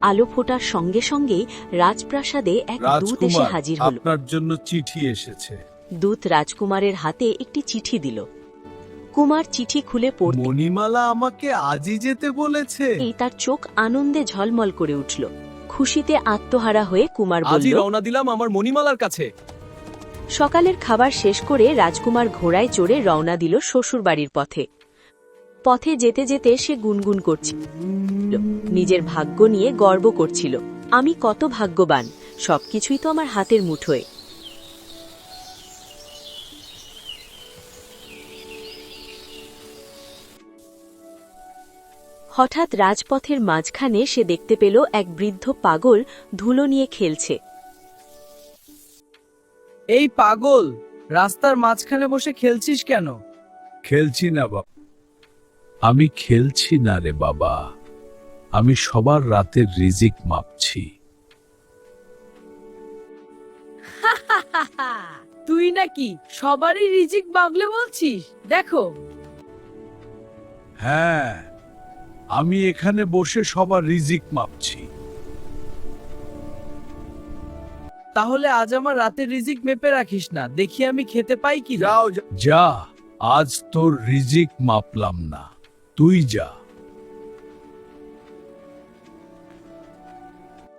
আলো ফোটার সঙ্গে সঙ্গেই রাজপ্রাসাদে এক দূত এসে রাজকুমার, হাজির হল। আপনার জন্য চিঠি এসেছে। দূত রাজকুমারের হাতে একটি চিঠি দিল। কুমার চিঠি খুলে পড়তে মণিমালা আমাকে আজই যেতে বলেছে। তার চোখ আনন্দে ঝলমল করে উঠল। খুশিতে আত্মহারা হয়ে কুমার আজই বলল, রওনা দিলাম আমার মণিমালার কাছে। সকালের খাবার শেষ করে রাজকুমার ঘোড়ায় চড়ে রওনা দিল শ্বশুরবাড়ির পথে। পথে যেতে যেতে সে গুনগুন করছিল, নিজের ভাগ্য নিয়ে গর্ব করছিল। আমি কত ভাগ্যবান, সবকিছুই তো আমার হাতের মুঠোয়। হঠাৎ রাজপথের মাঝখানে সে দেখতে পেল এক বৃদ্ধ পাগল ধুলো নিয়ে খেলছে। এই পাগল, রাস্তার মাঝখানে বসে খেলছিস কেন? খেলছি না বাবা, আমি খেলছি না রে বাবা, আমি সবার রাতের রিজিক মাপছি। তুই নাকি সবারই রিজিক বাগলে বলছিস? দেখো, হ্যাঁ, আমি এখানে বসে সবার রিজিক মাপছি। তাহলে আজ আমার রাতের রিজিক মেপে রাখিস না, দেখি আমি খেতে পাই কি। যাও যা, আজ তোর রিজিক মাপলাম না, তুই যা।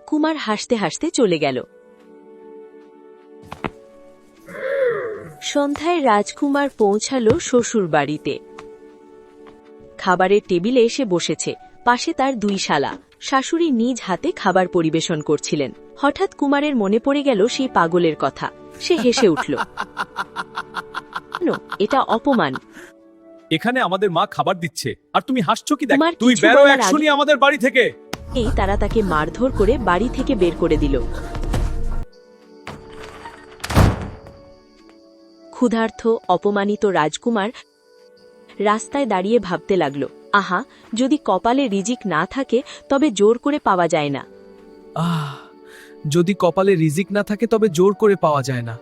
কুমার হাসতে হাসতে চলে গেল। সন্ধ্যায় রাজকুমার পৌঁছালো শ্বশুর বাড়িতে। খাবারের টেবিলে এসে বসেছে, পাশে তার দুই শালা। শাশুড়ি নিজ হাতে খাবার পরিবেশন করছিলেন। হঠাৎ কুমারের মনে পড়ে গেল সেই পাগলের কথা। সে হেসে উঠল। এটা অপমান। এখানে আমাদের মা খাবার দিচ্ছে আর তুমি হাসছো কি? দেখ, কুমার তুই কিছু বেরো বলার এক্ষুনি আমাদের বাড়ি থেকে। তারা তাকে মারধর করে বাড়ি থেকে বের করে দিল। ক্ষুধার্ত অপমানিত রাজকুমার রাস্তায় দাঁড়িয়ে ভাবতে লাগল, আহা, যদি কপালে রিজিক না থাকে তবে জোর করে পাওয়া যায় না। যদি কপালে রিজিক না থাকে তবে জোর করে পাওয়া যায় না।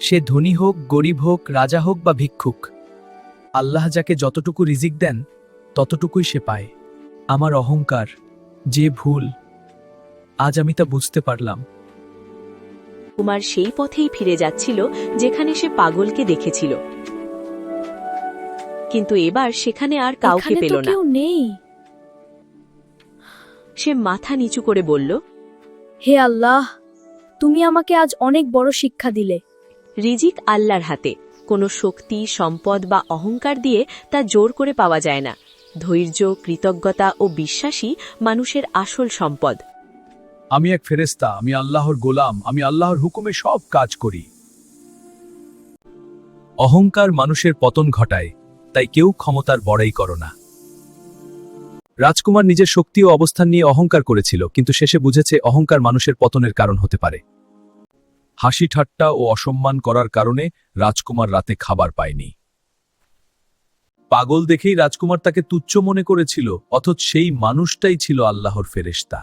সে ধনী হোক, গরিব হোক, রাজা হোক বা ভিক্ষুক, আল্লাহ যাকে যতটুকু রিজিক দেন ততটুকুই সে পায়। আমার অহংকার যে ভুল, আজ আমি তা বুঝতে পারলাম। কুমার সেই পথেই ফিরে যাচ্ছিল যেখানে সে পাগলকে দেখেছিল, কিন্তু এবার সেখানে আর কাউকে এখানে পেল তো না। কেউ নেই। সে মাথা নিচু করে বলল, হে আল্লাহ, তুমি আমাকে আজ অনেক বড় শিক্ষা দিলে। রিজিক আল্লাহর হাতে। কোনো শক্তি, সম্পদ বা অহংকার দিয়ে তা জোর করে পাওয়া যায় না। ধৈর্য, কৃতজ্ঞতা ও বিশ্বাসী মানুষের আসল সম্পদ। আমি এক ফেরেশতা, আমি আল্লাহর গোলাম, আমি আল্লাহর হুকুমে সব কাজ করি। অহংকার মানুষের পতন ঘটায়, তাই কেউ ক্ষমতার বড়াই করো না। রাজকুমার নিজের শক্তি ও অবস্থান নিয়ে অহংকার করেছিল, কিন্তু শেষে বুঝেছে অহংকার মানুষের পতনের কারণ হতে পারে। হাসি ঠাট্টা ও অসম্মান করার কারণে রাজকুমার রাতে খাবার পায়নি। পাগল দেখেই রাজকুমার তাকে তুচ্ছ মনে করেছিল, অথচ সেই মানুষটাই ছিল আল্লাহর ফেরেশতা।